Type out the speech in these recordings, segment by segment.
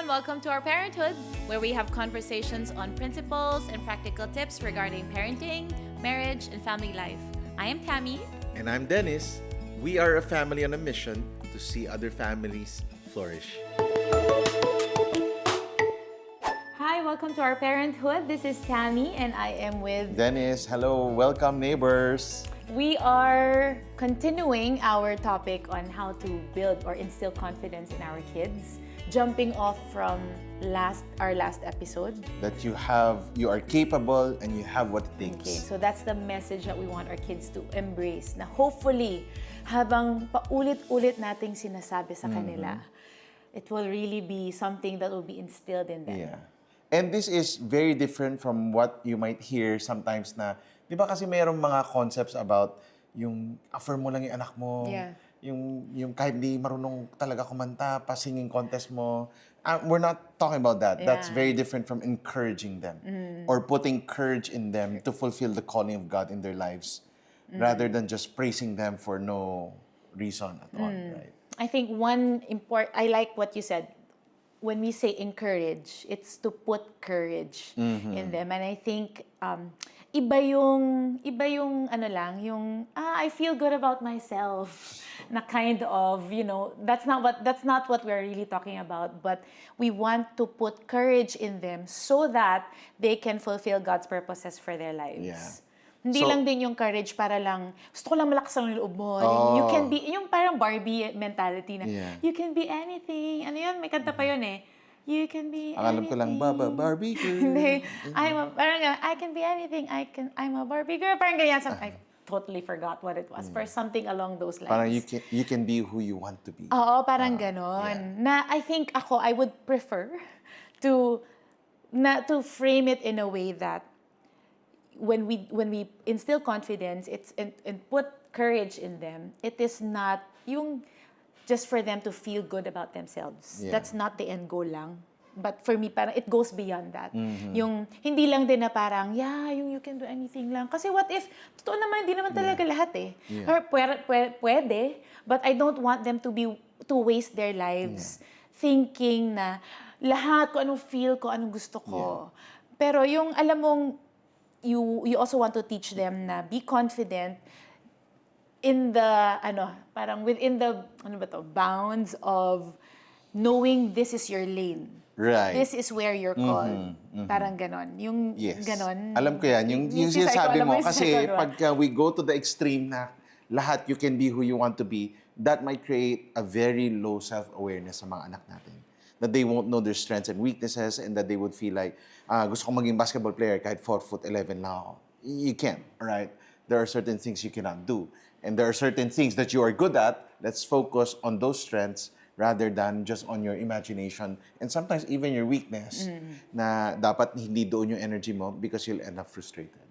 everyone. Welcome to our Parenthood, where we have conversations on principles and practical tips regarding parenting, marriage, and family life. I am Tammy. And I'm Dennis. We are a family on a mission to see other families flourish. Hi, welcome to our Parenthood. This is Tammy, and I am with... Dennis, hello. Welcome, neighbors. We are continuing our topic on how to build or instill confidence in our kids, jumping off from our last episode. That you are capable and you have what it takes. Okay, so that's the message that we want our kids to embrace. Na hopefully, habang paulit-ulit nating sinasabi sa kanila, it will really be something that will be instilled in them. Yeah. And this is very different from what you might hear sometimes na, di ba kasi mayroong mga concepts about yung affirm mo lang yung anak mo, Yeah. yung kahit di marunong talaga kumanta, pa singing contest mo. We're not talking about that. Yeah. That's very different from encouraging them or putting courage in them to fulfill the calling of God in their lives rather than just praising them for no reason at all, right? I think I like what you said. When we say encourage, it's to put courage in them. And I think iba yung I feel good about myself na kind of, that's not what we're really talking about, but we want to put courage in them so that they can fulfill God's purposes for their lives. Yeah. Hindi So- lang din yung courage para lang, gusto ko lang malakas ang loob mo. Oh. You can be, yung parang Barbie mentality na, Yeah. you can be anything. Ano yun? May kanta pa yun eh. You can be Ang alam anything. ko lang, Barbie girl. Hindi. I can be anything. I'm a Barbie girl. Parang ganyan. I totally forgot what it was. For something along those lines. Parang you can be who you want to be. Oo, parang ganon. yeah. Na I think I would prefer to frame it in a way that when we instill confidence, and put courage in them, it is not yung just for them to feel good about themselves. Yeah. That's not the end goal lang. But for me, parang it goes beyond that. Yung hindi lang din na parang, yung you can do anything lang. Kasi what if, totoo naman, hindi naman talaga lahat eh. Yeah. Or pwede, but I don't want them to waste their lives thinking na lahat, kung anong feel ko, anong gusto ko. Pero yung alam mong, you also want to teach them na be confident in the, parang within the, bounds of knowing this is your lane. Right. This is where you're called. Parang ganon. Yung Yes. ganon. Alam ko yan. Yung sinasabi ko, sinasabi alam mo, yung kasi sinasabi ko. pagka we go to the extreme na lahat you can be who you want to be, that might create a very low self-awareness sa mga anak natin. That they won't know their strengths and weaknesses and that they would feel like, gusto kong maging basketball player kahit 4'11" lang ako. You can't, right? There are certain things you cannot do. And there are certain things that you are good at. Let's focus on those strengths rather than just on your imagination and sometimes even your weakness na dapat hindi doon yung energy mo because you'll end up frustrated.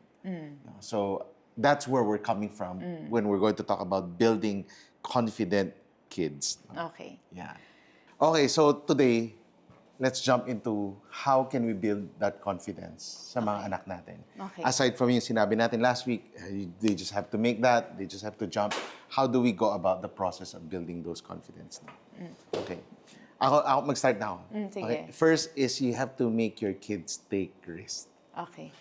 So that's where we're coming from when we're going to talk about building confident kids. Okay. Yeah. Okay, so today, let's jump into how can we build that confidence sa mga anak natin. Okay. Aside from yung sinabi natin last week, they just have to make that, they just have to jump. How do we go about the process of building those confidence now? Okay. Ako mag-start na ako. Sige. Okay. First is you have to make your kids take risks. Okay.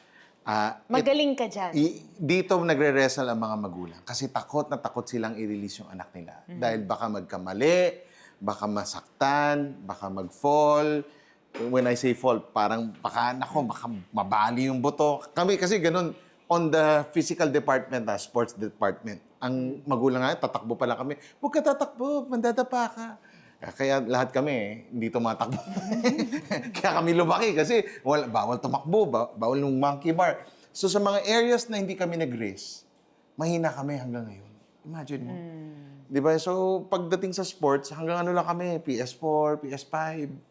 Magaling Magaling ka dyan. Dito nagre-wrestle ang mga magulang kasi takot na takot silang i-release yung anak nila. Dahil baka magkamali, baka masaktan, baka mag-fall. When I say fall, parang baka mabali yung buto. Kami kasi ganun, on the physical department, sports department, ang magulang nga, tatakbo pala kami. Huwag ka tatakbo, mandadapa ka. Kaya lahat kami, hindi tumatakbo. Kaya kami lumaki kasi bawal tumakbo, bawal yung monkey bar. So sa mga areas na hindi kami nag-race, mahina kami hanggang ngayon. Imagine mo. Di ba? So pagdating sa sports, hanggang lang kami, PS4, PS5,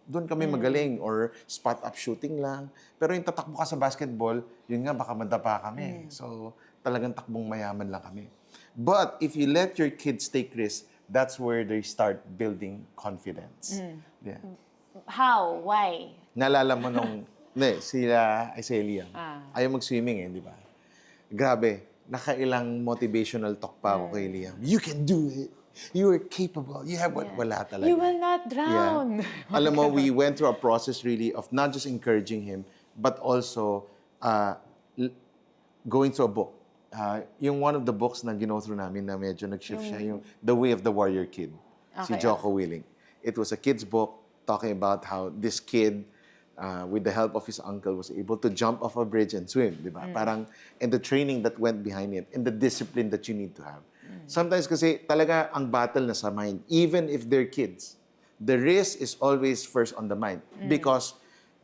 doon kami magaling. Or spot-up shooting lang. Pero yung tatakbo ka sa basketball, yun nga, baka madapa kami. So talagang takbong mayaman lang kami. But if you let your kids take risks, that's where they start building confidence. Yeah. How? Why? Naalala mo nung, sila Liam. Ayaw mag-swimming di ba? Grabe, nakailang motivational talk pa ako kay Liam. You can do it. You are capable. You have what? Wala talaga. You will not drown. Alam mo, we went through a process really of not just encouraging him, but also going through a book. Yung one of the books na go through namin na medyo nag-shift siya, yung The Way of the Warrior Kid, si Okay, Jocko Willing. It was a kid's book talking about how this kid, with the help of his uncle, was able to jump off a bridge and swim, di ba? Parang, and the training that went behind it, and the discipline that you need to have. Sometimes kasi talaga ang battle na sa mind, even if they're kids, the risk is always first on the mind. Because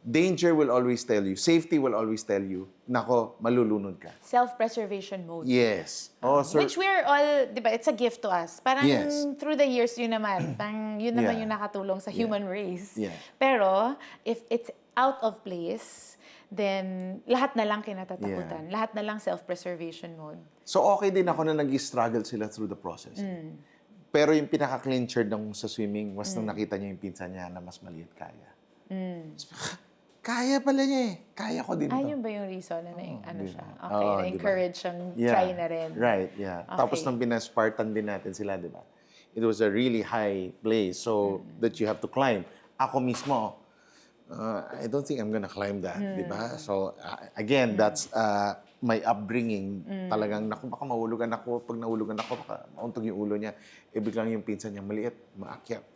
danger will always tell you, safety will always tell you, nako, malulunod ka. Self-preservation mode. Yes. Oh, sir. Which we're all, di ba, it's a gift to us. Parang Yes. through the years, yun naman. Parang yun naman Yeah. yung nakatulong sa human race. Yeah. Pero, if it's out of place, then lahat na lang kinatatakutan. Lahat na lang self-preservation mode. So, okay din ako na nag-struggle sila through the process. Pero yung pinaka-clincher nung sa swimming was nung nakita niya yung pinsan niya na mas maliit kaya. Kaya pala niya eh. Kaya ko din to. Yun ba yung reason na ano di siya? ba? Okay, Oo, na-encourage siyang try na rin. Right, yeah. Tapos nung pinaspartan din natin sila, di ba? It was a really high place so that you have to climb. Ako mismo, I don't think I'm gonna climb that, di ba? So, again, that's my upbringing. Talagang, naku, baka mahulugan ako. Pag nahulugan ako, baka mauntog yung ulo niya. Biglang yung pinsan niya, maliit, maakyat.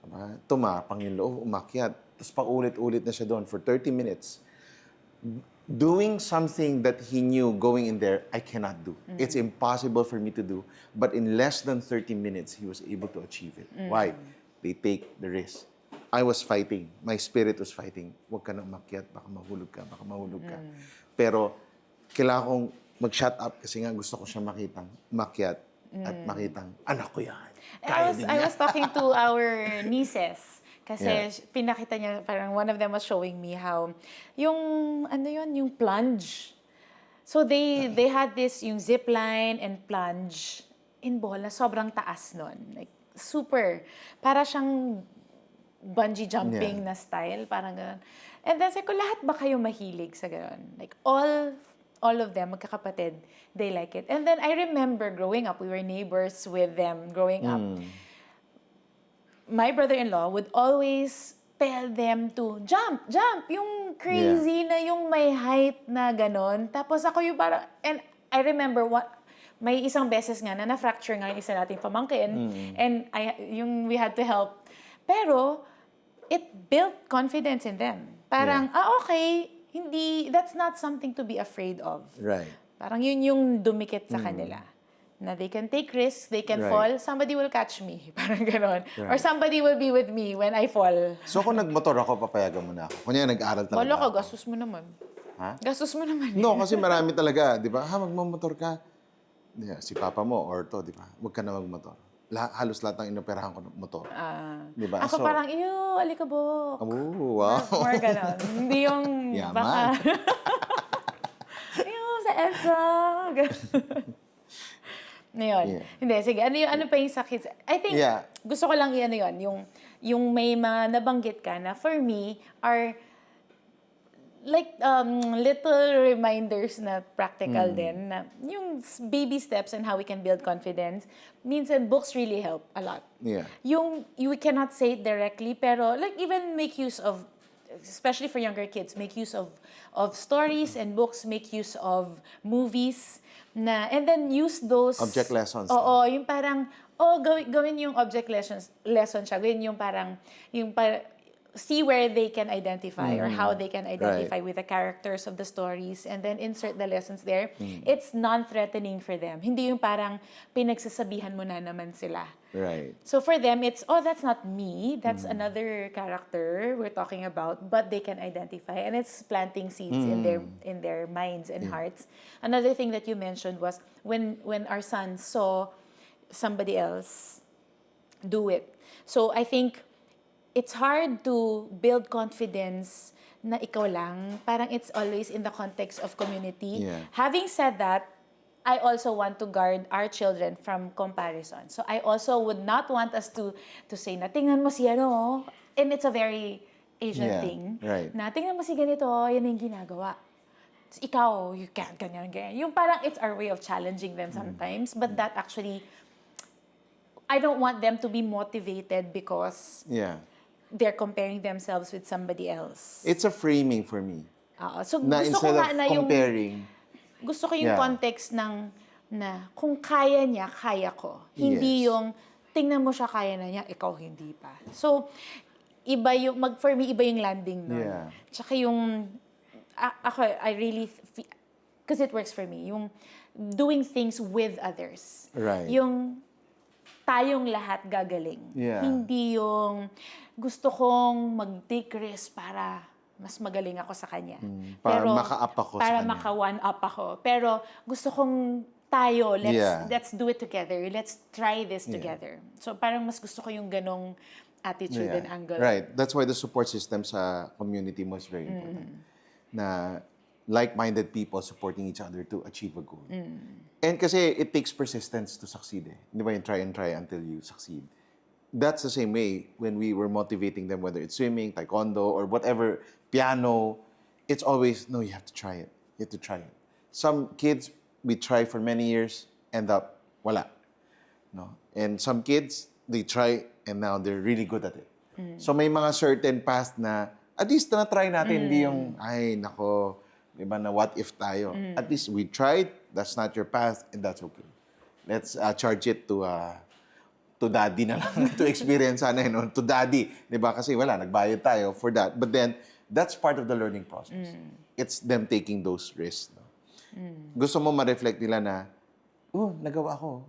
Diba? Tumapang yung loob, umakyat. Tapos paulit-ulit na siya doon for 30 minutes. Doing something that he knew going in there, I cannot do. It's impossible for me to do. But in less than 30 minutes, he was able to achieve it. Why? They take the risk. I was fighting. My spirit was fighting. Huwag ka na umakyat, baka mahulog ka, baka mahulog ka. Pero kailangan kong mag-shut up kasi nga gusto ko siya makitang umakyat at makitang, anak ko yan. I was talking to our nieces. Kasi pinakita niya, parang one of them was showing me how, yung plunge. So they had this, yung zip line and plunge in bola, sobrang taas nun. Like, super. Para siyang bungee jumping na style, parang gano'n. And then sabi ko, lahat ba kayo mahilig sa gano'n? Like, all of them, magkakapatid, they like it. And then I remember growing up, we were neighbors with them growing up. My brother-in-law would always tell them to jump, jump. Yung crazy na yung may height na ganon. Tapos ako yung parang, and I remember may isang beses nga na na-fracture nga yung isa nating pamangkin. And we had to help. Pero, it built confidence in them. Parang, okay, that's not something to be afraid of. Right. Parang yun yung dumikit sa kanila. Na they can take risks, they can fall, somebody will catch me. Parang ganon. Or somebody will be with me when I fall. So kung nagmotor ako, papayagan mo na ako. Kunya nag-aral talaga Wala ka, ako. gastos mo naman. Ha? Gastos mo naman. No, kasi marami talaga, di ba? Magmamotor ka. Si papa mo or to, di ba? Huwag ka na magmotor. Halos lahat ng inoperahan ko ng motor. Di ba? Ako parang, alikabok. Oh, wow. More ganon. Hindi yung Yaman. baka. Sa EDSA. Ngayon. Hindi, sige. Ano pa yung sakit? I think, gusto ko lang yung may mga nabanggit ka na for me are like little reminders na practical din na yung baby steps and how we can build confidence. Minsan, books really help a lot. Yeah. We cannot say it directly, pero like even make use of, especially for younger kids, make use of stories and books, make use of movies, and then use those... Object lessons. Oo, yung parang, gawin yung object lesson siya. Gawin yung parang, see where they can identify or how they can identify with the characters of the stories and then insert the lessons there. It's non-threatening for them. Hindi yung parang pinagsasabihan mo na naman sila. Right. So for them, it's, that's not me. That's another character we're talking about, but they can identify. And it's planting seeds in their minds and hearts. Another thing that you mentioned was when our son saw somebody else do it. So I think it's hard to build confidence na ikaw lang. Parang it's always in the context of community. Yeah. Having said that, I also want to guard our children from comparison. So I also would not want us to say na tingnan mo si ano. And it's a very Asian thing. Right. Na tingnan mo si ganito, yan yung ginagawa. Ikaw, you can't, ganyan. Yung parang it's our way of challenging them sometimes. But that actually, I don't want them to be motivated because Yeah. they're comparing themselves with somebody else. It's a framing for me. So Na gusto ko instead of nga na yung comparing, gusto ko yung Yeah. context ng na kung kaya niya, kaya ko. Hindi Yes. yung tingnan mo siya kaya na niya, ikaw hindi pa. So iba yung for me iba yung landing nun. Yeah. Tsaka yung ako I really because it works for me yung doing things with others. Right. Yung tayong lahat gagaling. Yeah. Hindi yung gusto kong mag-take risk para mas magaling ako sa kanya. para maka-up ako sa para kanya. maka-one up ako. Pero gusto kong tayo, Yeah. let's do it together. Let's try this together. So parang mas gusto ko yung ganong attitude and angle. Right. That's why the support system sa community mo is very important. Na like-minded people supporting each other to achieve a goal. And kasi it takes persistence to succeed eh. Di ba yung try and try until you succeed. That's the same way when we were motivating them, whether it's swimming, taekwondo, or whatever, piano, it's always, no, you have to try it. You have to try it. Some kids, we try for many years, end up, wala. No? And some kids, they try, and now they're really good at it. So may mga certain paths na, at least na-try natin, hindi yung, ay, nako, diba na what if tayo. At least we tried, that's not your path, and that's okay. Let's charge it to daddy na lang, to experience sana yun, to daddy. Diba? Kasi wala, nagbayad tayo for that. But then, that's part of the learning process. It's them taking those risks. No? Gusto mo ma-reflect nila na, nagawa ko.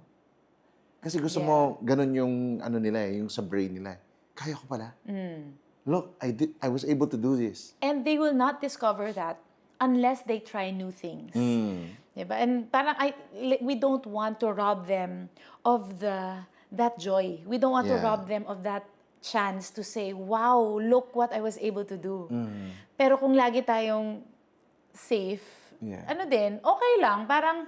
Kasi gusto mo, ganun yung ano nila yung sa brain nila. Kaya ko pala. Look, I was able to do this. And they will not discover that unless they try new things. Diba? And parang we don't want to rob them of that joy. We don't want to Yeah. rob them of that chance to say, wow, look what I was able to do. Pero kung lagi tayong safe, Yeah. ano din, okay lang. Parang,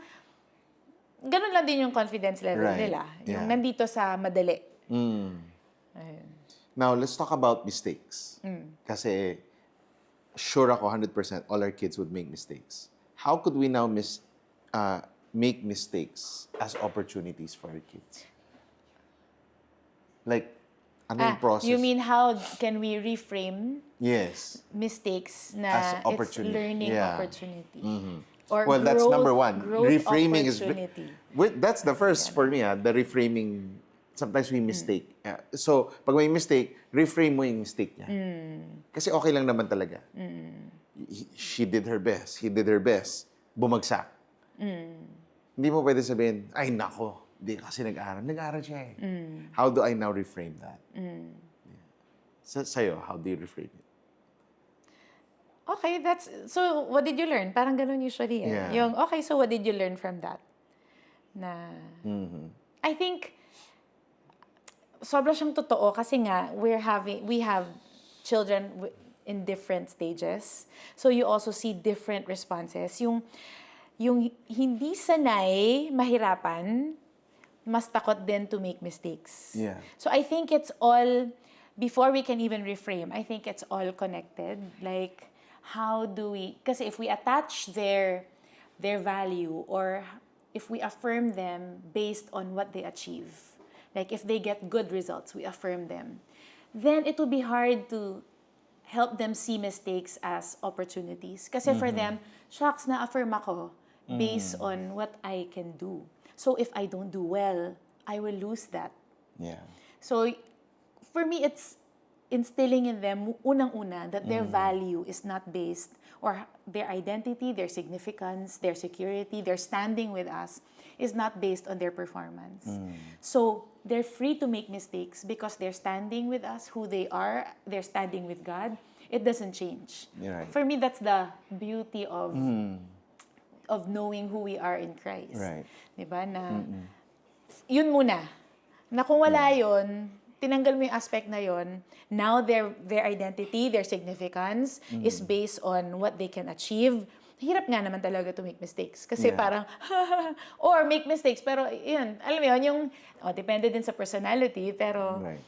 ganun lang din yung confidence level Right. nila. Yung Yeah. nandito sa madali. Ayun. Now, let's talk about mistakes. Kasi, sure ako 100% all our kids would make mistakes. How could we now make mistakes as opportunities for our kids? Like, ano yung process? You mean how can we reframe Yes. mistakes na As it's opportunity. learning Yeah. opportunity? Or Well, that's number one. growth Reframing is opportunity. that's the first for me. The reframing. Sometimes we mistake. So, pag may mistake, reframe mo yung mistake niya. Kasi okay lang naman talaga. She did her best. He did her best. Bumagsak. Hindi mo pwede sabihin, ay nako, hindi kasi nag-aaral. Nag-aaral siya eh. How do I now reframe that? Yeah. Sa'yo, how do you reframe it? Okay, so what did you learn? Parang ganun usually. Yeah. Yung, okay, so what did you learn from that? Na, I think, sobra siyang totoo kasi nga, we have children in different stages. So you also see different responses. Yung hindi sanay, mahirapan, mas takot din to make mistakes. Yeah. So I think it's all, before we can even reframe, I think it's all connected. Like, how do we, kasi if we attach their value or if we affirm them based on what they achieve, like if they get good results, we affirm them, then it will be hard to help them see mistakes as opportunities. Kasi for them, shucks, na-affirm ako based on what I can do. So if I don't do well, I will lose that. Yeah. So for me, it's instilling in them, unang-una, that their value is not based, or their identity, their significance, their security, their standing with us, is not based on their performance. So they're free to make mistakes because they're standing with us, who they are, they're standing with God. It doesn't change. You're right. For me, that's the beauty of knowing who we are in Christ. Right. Diba? Na, yun muna. Na kung wala yun, tinanggal mo yung aspect na yun, now their identity, their significance is based on what they can achieve. Hirap nga naman talaga to make mistakes. Kasi Yeah. parang, or make mistakes, pero yun, alam mo yun, yung, depende din sa personality, pero Right.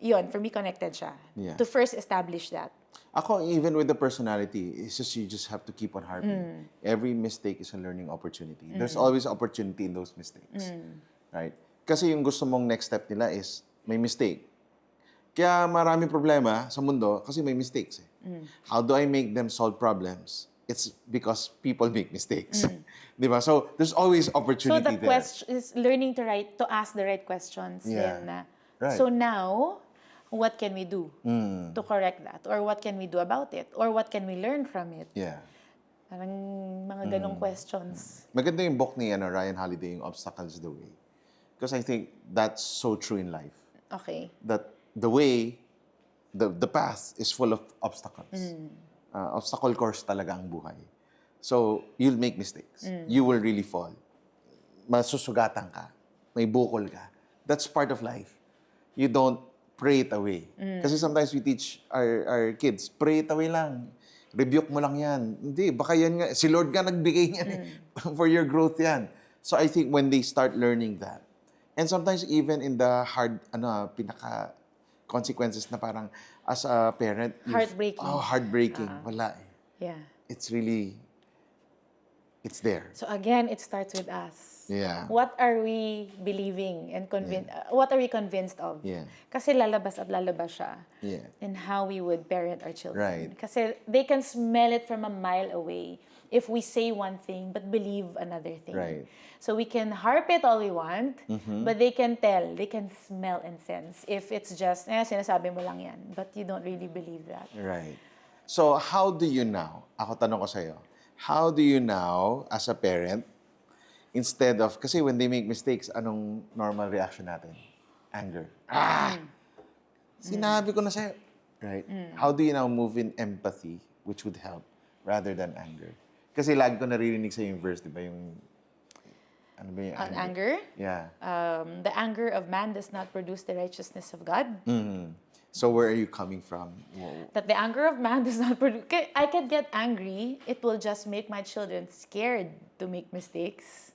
yun, for me, connected siya. Yeah. To first establish that. Ako, even with the personality, it's just you just have to keep on harping. Every mistake is a learning opportunity. There's always opportunity in those mistakes. Right? Kasi yung gusto mong next step nila is may mistake. Kaya maraming problema sa mundo kasi may mistakes. How do I make them solve problems? It's because people make mistakes. Di ba? So, there's always So opportunity the there. question is learning to ask the right questions. Yeah. Then, Right. So now, what can we do to correct that? Or what can we do about it? Or what can we learn from it? Yeah. Parang mga ganong questions. Maganda yung book ni Ryan Holiday, yung Obstacles the Way. Because I think that's so true in life. Okay. That the way, the path is full of obstacles. Obstacle course talaga ang buhay. So, you'll make mistakes. You will really fall. Masusugatan ka. May bukol ka. That's part of life. You don't pray it away. Kasi sometimes we teach our kids, pray it away lang. Rebuke mo lang yan. Hindi, baka yan nga. Si Lord nga nagbigay niyan for your growth yan. So I think when they start learning that, and sometimes even in the hard, pinaka consequences na parang as a parent, Heartbreaking. Heartbreaking. Wala eh. Yeah. It's really, it's there. So again, it starts with us. Yeah. What are we believing and what are we convinced of? Yeah. Kasi lalabas at lalabas siya. Yeah. And how we would parent our children. Right. Kasi they can smell it from a mile away if we say one thing but believe another thing. Right. So we can harp it all we want, but they can tell, they can smell and sense if it's just, sinasabi mo lang yan, but you don't really believe that. Right. So, how do you now, ako tanong ko sa'yo, how do you now, as a parent, instead of, kasi when they make mistakes, anong normal reaction natin? Anger. Sinabi ko na sa'yo. Right? How do you now move in empathy, which would help, rather than anger? Kasi lagi ko naririnig sa yung verse, di ba? Yung, ano ba yung On anger, Yeah. the anger of man does not produce the righteousness of God. So, where are you coming from? That the anger of man does not produce. I can get angry. It will just make my children scared to make mistakes.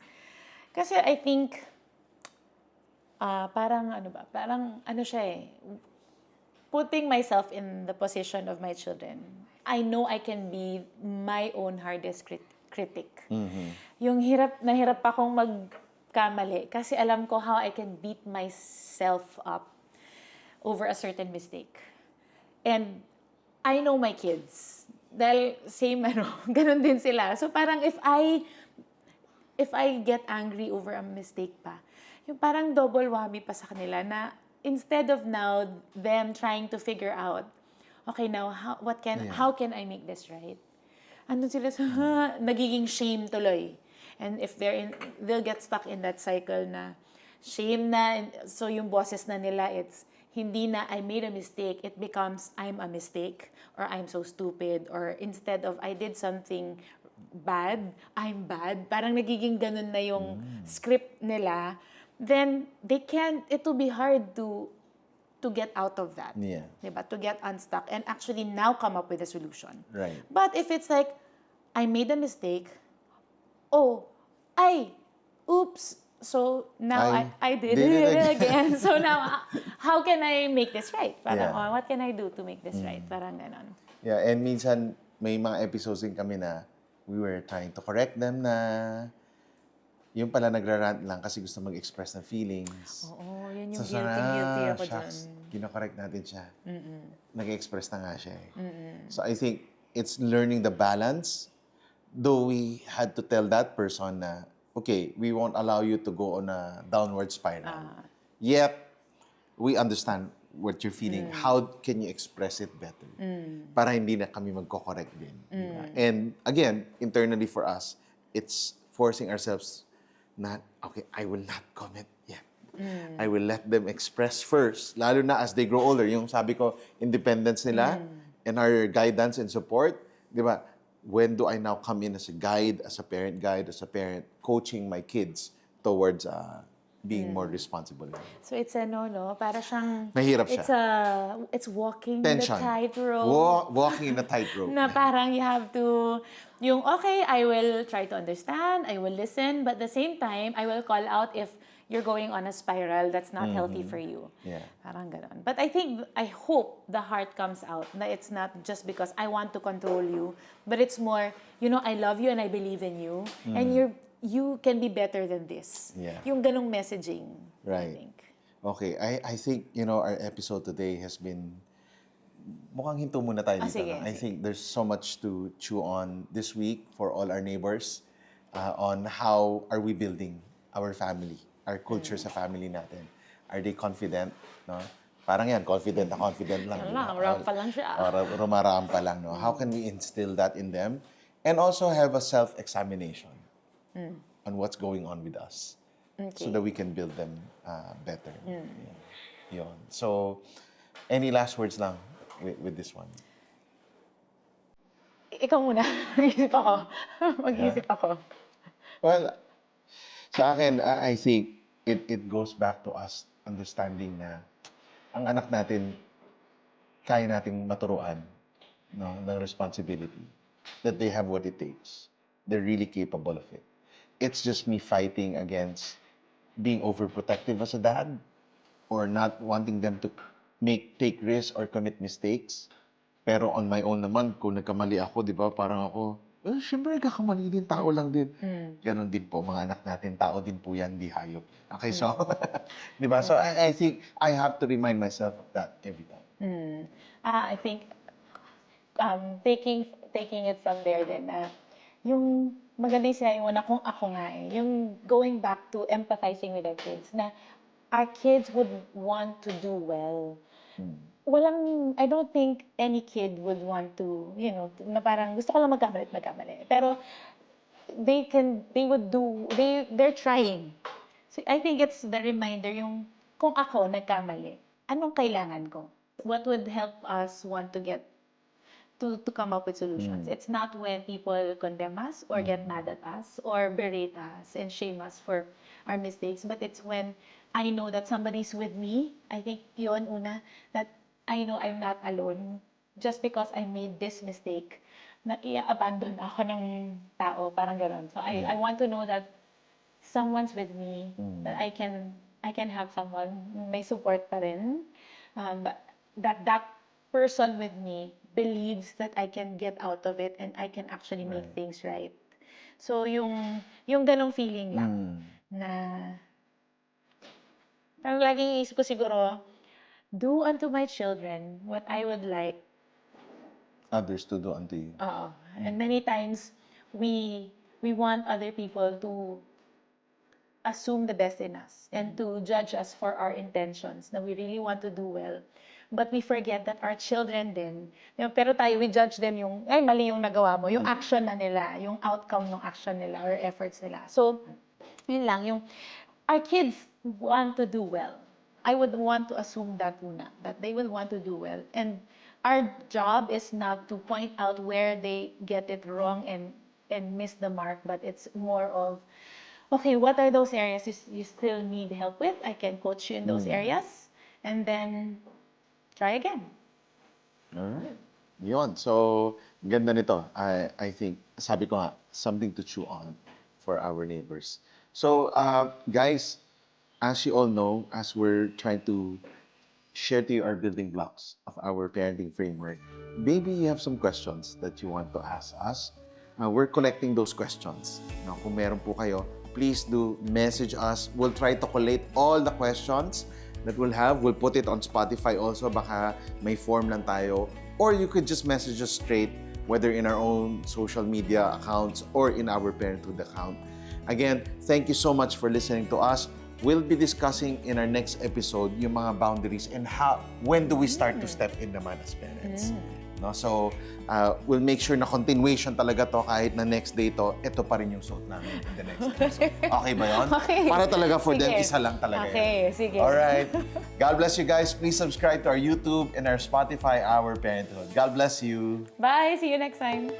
Kasi I think, parang ano siya eh, putting myself in the position of my children. I know I can be my own hardest critic. Yung hirap akong magkamali kasi alam ko how I can beat myself up over a certain mistake. And I know my kids. Dahil same ganun din sila. So parang if I get angry over a mistake pa, yung parang double whammy pa sa kanila na instead of now them trying to figure out, okay, now how can I make this right? Andun sila sa nagiging shame tuloy. And if they'll get stuck in that cycle na shame na, so yung boses na nila, it's hindi na I made a mistake, it becomes I'm a mistake or I'm so stupid, or instead of I did something bad, I'm bad. Parang nagiging ganun na yung script nila. Then it will be hard to get out of that. Yeah. Diba? To get unstuck and actually now come up with a solution. Right. But if it's like, I made a mistake, oops, so now I did it again. So now, how can I make this right? Parang, Yeah. what can I do to make this right? Parang ganon. Yeah, and minsan may mga episodes din kami na we were trying to correct them na yung pala nagrarant lang kasi gusto mag-express ng feelings. Oo, yun yung So, guilty ako dyan. shucks, kino-correct natin siya. Nag-express na nga siya eh. So I think it's learning the balance. Though we had to tell that person na, okay, we won't allow you to go on a downward spiral. Yet, we understand what you're feeling. How can you express it better? Para hindi na kami magko-correct din. Diba? And again, internally for us, it's forcing ourselves na, okay, I will not comment yet. I will let them express first. Lalo na as they grow older. Yung sabi ko, independence nila and our guidance and support. Di ba? When do I now come in as a guide, as a parent, coaching my kids towards being more responsible. So it's para siyang... Mahirap siya. It's walking Tension. the tightrope. Walking in a tightrope. Na parang you have to, okay, I will try to understand, I will listen, but at the same time, I will call out if you're going on a spiral that's not healthy for you. Yeah. Parang ganon. But I hope the heart comes out na it's not just because I want to control you, but it's more, I love you and I believe in you, and you can be better than this. Yeah. Yung ganong messaging, I Right. think. Okay, I think, our episode today has been, mukhang hinto muna tayo dito. Sige, No? I sige. think there's so much to chew on this week for all our neighbors on how are we building our family, our culture sa family natin. Are they confident? No? Parang yan, confident na confident lang. Yan di ba? lang, rampa lang siya. Rumarampa lang. No? How can we instill that in them? And also have a self-examination on what's going on with us. So that we can build them better. Yun. So, any last words lang with this one? Ikaw muna. Mag-isip ako. Mag-isip ako. Well, sa akin, I think it goes back to us understanding na ang anak natin, kaya nating maturuan ng responsibility. That they have what it takes. They're really capable of it. It's just me fighting against being overprotective as a dad or not wanting them to take risks or commit mistakes. Pero on my own naman, kung nagkamali ako, di ba, parang ako, syempre nagkakamali din, tao lang din. Ganon din po, mga anak natin, tao din po yan, di hayop. Okay, so, di ba? So, I think I have to remind myself of that every time. I think taking it from there din na yung maganda yung sinabi mo na kung ako nga yung going back to empathizing with our kids na our kids would want to do well. I don't think any kid would want to, na parang gusto ko lang magkamali. Pero they're trying. So I think it's the reminder yung kung ako nagkamali, anong kailangan ko? What would help us want to get to come up with solutions. It's not when people condemn us or get mad at us or berate us and shame us for our mistakes, but it's when I know that somebody's with me. I think yun una, that I know I'm not alone just because I made this mistake na i-abandon ako ng tao, parang gano'n. So I want to know that someone's with me, that I can have someone, may support pa rin, that person with me believes that I can get out of it and I can actually make things right. So yung ganong feeling lang na parang laging isip ko siguro, do unto my children what I would like. Others to do unto you. And many times we want other people to assume the best in us and to judge us for our intentions, na we really want to do well. But we forget that our children din, pero tayo, we judge them yung, ay, mali yung nagawa mo, yung action na nila, yung outcome ng action nila or efforts nila. So, yun lang, our kids want to do well. I would want to assume that una, that they would want to do well. And our job is not to point out where they get it wrong and miss the mark, but it's more of, okay, what are those areas you still need help with? I can coach you in those areas. And then, try again. Alright. Yun. So, ganda nito. I think, sabi ko nga, something to chew on for our neighbors. So, guys, as you all know, as we're trying to share to you our building blocks of our parenting framework, maybe you have some questions that you want to ask us. We're collecting those questions. Now, kung meron po kayo, please do message us. We'll try to collate all the questions that we'll have. We'll put it on Spotify also. Baka may form lang tayo. Or you could just message us straight, whether in our own social media accounts or in our Parenthood account. Again, thank you so much for listening to us. We'll be discussing in our next episode yung mga boundaries and when do we start to step in naman as parents. No? So, we'll make sure na continuation talaga to kahit na next day to, ito pa rin yung suot namin in the next episode. Okay ba yun? Okay. Para talaga for them, Sige. isa lang talaga Okay, yan. sige. Alright. God bless you guys. Please subscribe to our YouTube and our Spotify, Our Parenthood. God bless you. Bye! See you next time!